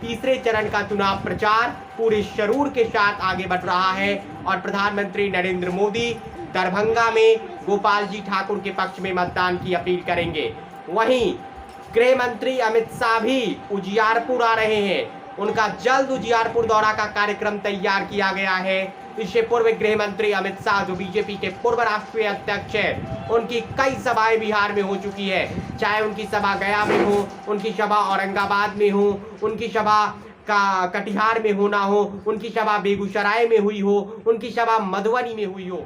तीसरे चरण का चुनाव प्रचार पूरे शरूर के साथ आगे बढ़ रहा है और प्रधानमंत्री नरेंद्र मोदी दरभंगा में गोपाल जी ठाकुर के पक्ष में मतदान की अपील करेंगे। वहीं गृह मंत्री अमित शाह भी उजियारपुर आ रहे हैं। उनका जल्द उजियारपुर दौरा का कार्यक्रम तैयार किया गया है। इससे पूर्व गृह मंत्री अमित शाह जो बीजेपी के पूर्व राष्ट्रीय अध्यक्ष हैं, उनकी कई सभाएं बिहार में हो चुकी है। चाहे उनकी सभा गया में हो, उनकी सभा औरंगाबाद में हो, उनकी सभा का कटिहार में होना हो, उनकी सभा बेगूसराय में हुई हो, उनकी सभा मधुबनी में हुई हो।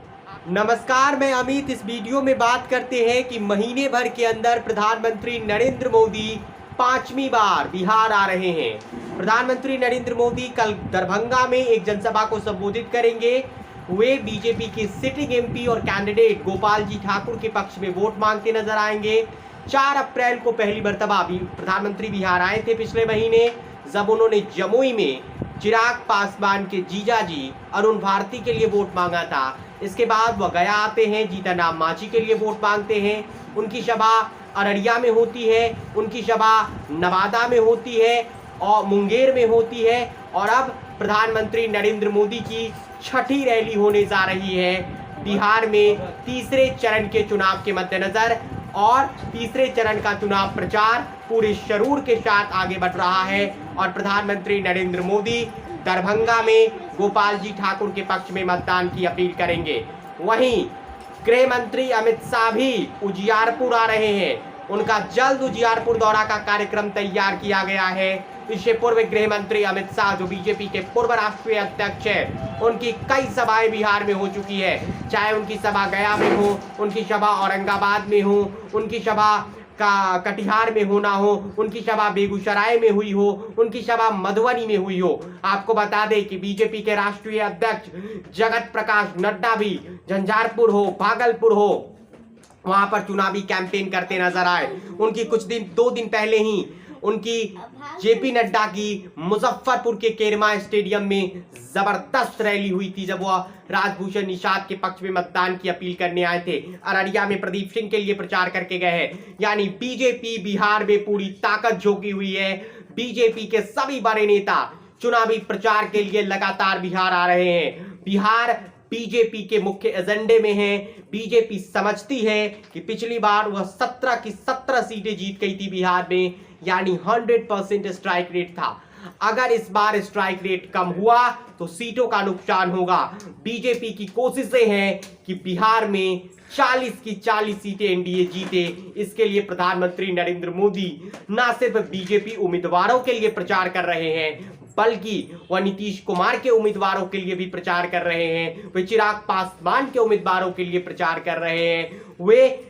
नमस्कार, मैं अमित। इस वीडियो में बात करते हैं कि महीने भर के अंदर प्रधानमंत्री नरेंद्र मोदी 5वीं बार बिहार आ रहे हैं। प्रधानमंत्री नरेंद्र मोदी कल दरभंगा में एक जनसभा को संबोधित करेंगे। वे बीजेपी के सिटिंग एमपी और कैंडिडेट गोपाल जी ठाकुर के पक्ष में वोट मांगते नजर आएंगे। 4 अप्रैल को पहली मर्तबा प्रधानमंत्री बिहार आए थे पिछले महीने, जब उन्होंने जमुई में चिराग पासवान के जीजाजी अरुण भारती के लिए वोट मांगा था। इसके बाद वह गया आते हैं, जीतन राम मांझी के लिए वोट मांगते हैं। उनकी सभा अररिया में होती है, उनकी सभा नवादा में होती है और मुंगेर में होती है। और अब प्रधानमंत्री नरेंद्र मोदी की 6ठी रैली होने जा रही है बिहार में तीसरे चरण के चुनाव के मद्देनजर। और तीसरे चरण का चुनाव प्रचार पूरे शरूर के साथ आगे बढ़ रहा है और प्रधानमंत्री नरेंद्र मोदी दरभंगा में गोपाल जी ठाकुर के पक्ष में मतदान की अपील करेंगे। वहीं गृह मंत्री अमित शाह भी उजियारपुर आ रहे हैं। उनका जल्द उजियारपुर दौरा का कार्यक्रम तैयार किया गया है। इससे पूर्व गृह मंत्री अमित शाह जो बीजेपी के पूर्व राष्ट्रीय अध्यक्ष हैं, उनकी कई सभाएं बिहार में हो चुकी है। चाहे उनकी सभा गया में हो, उनकी सभा औरंगाबाद में हो, उनकी सभा का कटिहार में होना हो, उनकी सभा बेगूसराय में हुई हो, उनकी सभा मधुबनी में हुई हो। आपको बता दें कि बीजेपी के राष्ट्रीय अध्यक्ष जगत प्रकाश नड्डा भी झंझारपुर हो, भागलपुर हो, वहां पर चुनावी कैंपेन करते नजर आए। उनकी 2 दिन पहले ही उनकी जेपी नड्डा की मुजफ्फरपुर के केरमा स्टेडियम में जबरदस्त रैली हुई थी, जब वह राजभूषण निषाद के पक्ष में मतदान की अपील करने आए थे। अररिया में प्रदीप सिंह के लिए प्रचार करके गए हैं। यानी बीजेपी बिहार में पूरी ताकत झोंकी हुई है। बीजेपी के सभी बड़े नेता चुनावी प्रचार के लिए लगातार बिहार आ रहे हैं। बिहार बीजेपी के मुख्य एजेंडे में है। बीजेपी समझती है कि पिछली बार वह 17 की 17 सीटें जीत गई थी बिहार में, यानी 100% स्ट्राइक रेट था। अगर इस बार स्ट्राइक रेट कम हुआ तो सीटों का नुकसान होगा। बीजेपी की कोशिशें हैं कि बिहार में 40 की 40 सीटें एनडीए जीते। इसके लिए प्रधानमंत्री नरेंद्र मोदी न सिर्फ बीजेपी उम्मीदवारों के लिए प्रचार कर रहे हैं, बल्कि वह नीतीश कुमार के उम्मीदवारों के लिए भी प्रचार कर रहे हैं, वे चिराग पासवान के उम्मीदवारों के लिए प्रचार कर रहे हैं, वे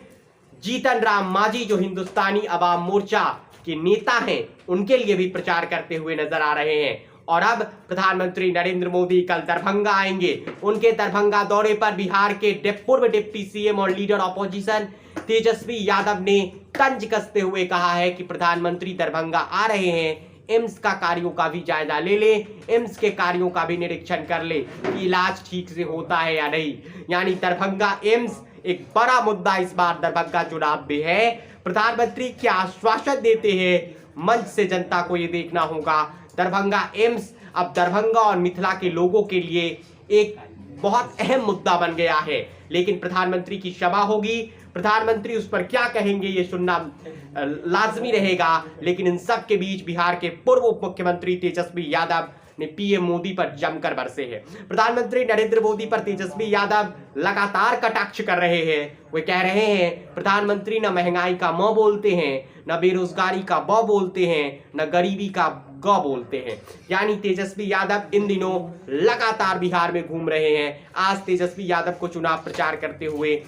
जीतन राम मांझी जो हिंदुस्तानी अवाम मोर्चा के नेता हैं उनके लिए भी प्रचार करते हुए नजर आ रहे हैं। और अब प्रधानमंत्री नरेंद्र मोदी कल दरभंगा आएंगे। उनके दरभंगा दौरे पर बिहार के पूर्व डिप्टी सीएम और लीडर ऑपोजिशन तेजस्वी यादव ने तंज कसते हुए कहा है कि प्रधानमंत्री दरभंगा आ रहे हैं, एम्स का कार्यों का भी जायजा ले ले, एम्स के कार्यों का भी निरीक्षण कर ले कि इलाज ठीक से होता है या नहीं। यानी दरभंगा एम्स एक बड़ा मुद्दा इस बार दरभंगा चुनाव में है। प्रधानमंत्री क्या आश्वासन देते हैं, मंच से जनता को ये देखना होगा। दरभंगा एम्स अब दरभंगा और मिथिला के लोगों के लिए एक बहुत अहम मुद्दा बन गया है। लेकिन प्रधानमंत्री की सभा होगी, प्रधानमंत्री उस पर क्या कहेंगे ये सुनना लाजमी रहेगा। लेकिन इन सब के बीच बिहार के पूर्व उप मुख्यमंत्री तेजस्वी यादव ने पीएम मोदी पर जमकर बरसे हैं। प्रधानमंत्री नरेंद्र मोदी पर तेजस्वी यादव लगातार कटाक्ष कर रहे हैं। वे कह रहे हैं प्रधानमंत्री न महंगाई का म बोलते हैं, न बेरोजगारी का ब बोलते हैं, न गरीबी का ग बोलते हैं। यानी तेजस्वी यादव इन दिनों लगातार बिहार में घूम रहे हैं। आज तेजस्वी यादव को चुनाव प्रचार करते हुए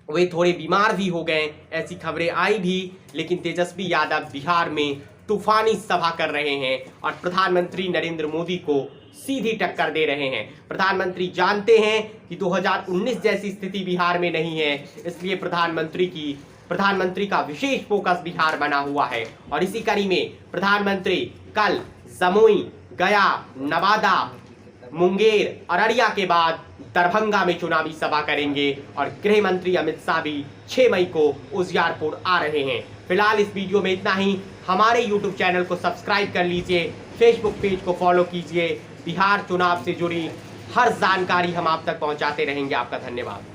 वे थोड़े बीमार भी हो गए, ऐसी खबरें आई भी। लेकिन तेजस्वी यादव बिहार में तूफानी सभा कर रहे हैं और प्रधानमंत्री नरेंद्र मोदी को सीधी टक्कर दे रहे हैं। प्रधानमंत्री जानते हैं कि 2019 जैसी स्थिति बिहार में नहीं है, इसलिए प्रधानमंत्री का विशेष फोकस बिहार बना हुआ है। और इसी कड़ी में प्रधानमंत्री कल जमुई, गया, नवादा, मुंगेर, अररिया के बाद दरभंगा में चुनावी सभा करेंगे और गृह मंत्री अमित शाह भी 6 मई को उजियारपुर आ रहे हैं। फिलहाल इस वीडियो में इतना ही। हमारे यूट्यूब चैनल को सब्सक्राइब कर लीजिए, फेसबुक पेज को फॉलो कीजिए। बिहार चुनाव से जुड़ी हर जानकारी हम आप तक पहुंचाते रहेंगे। आपका धन्यवाद।